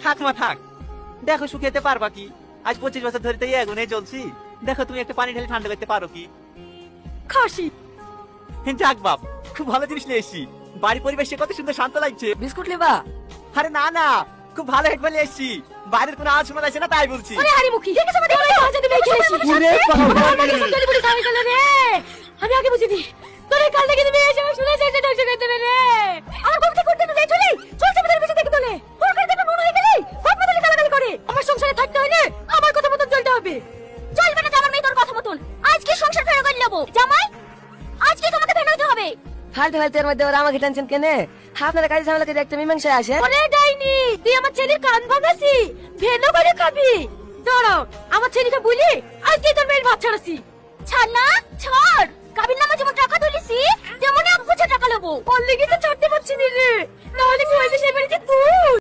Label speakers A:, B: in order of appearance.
A: থাক মা থাক, দেখো শুকিয়ে পারবা কি? আজ 25 বছর ধরে তো এই আগুনে জ্বলছি, দেখো তুমি একটা পানি ঢেলে ঠান্ডা করতে পারো কি?
B: খাসি
A: যাক বাপ, খুব ভালো জিনিস নিয়ে এসছি। বাড়ি পরিবেশে কত সুন্দর শান্ত লাগছে।
B: বিস্কুট লেবা?
A: আরে না না, খুব ভালো হেডফোন নিয়ে এসছি। বাইরের কোনো আওয়াজ শোনা যাচ্ছে না তাই বলছি।
B: আরে হারি মুখি দেখেছ আমাদের ওই বাজে দিবে খেলেছি।
A: ওরে বাবা
B: চলি বলি খাওয়াই গেল রে। আমি আগে বুঝিনি তোরে কাল থেকে তুমি এসে শুনে যাচ্ছে ধ্বংস করে দেবে রে। আমার বউকে করতে না যাই চলি চলছে আমাদের পিছে দেখে তোলে তোর কাছে তো মন হয়ে গেলি বাপ বদলে গালাগালি করে। আমার সংসারে থাকতে হলে আমার কথা মতন চলতে হবে। চলবে না জামাই তোর কথা মতন। আজকে সংসার ফেরা করে নেব জামাই, আজকে তোমাকে বের হতে হবে।
C: ফালতু ফালতুর মধ্যে ওরা আমাকে টেনশন কেনে? আপনারা কাজে ঝামেলা করে একটা মীমাংসায় আসে।
B: ওরে ডাইনি, তুই আমার ছেলের কান ভাঙাছি, ভেলো করে খাবি। দাঁড়াও, আমার ছেলেকে বলি আজকে তোর মেয়ের ভাত ছাড়াছি। ছাড় না ছাড়, কাবির নামে যেমন টাকা তুলিছি তেমনি আমি টাকা নেবো। ওর লেগে তো ছাড়তে পারছি না রে, নাহলে কি হইবে সে বাড়িতে তুই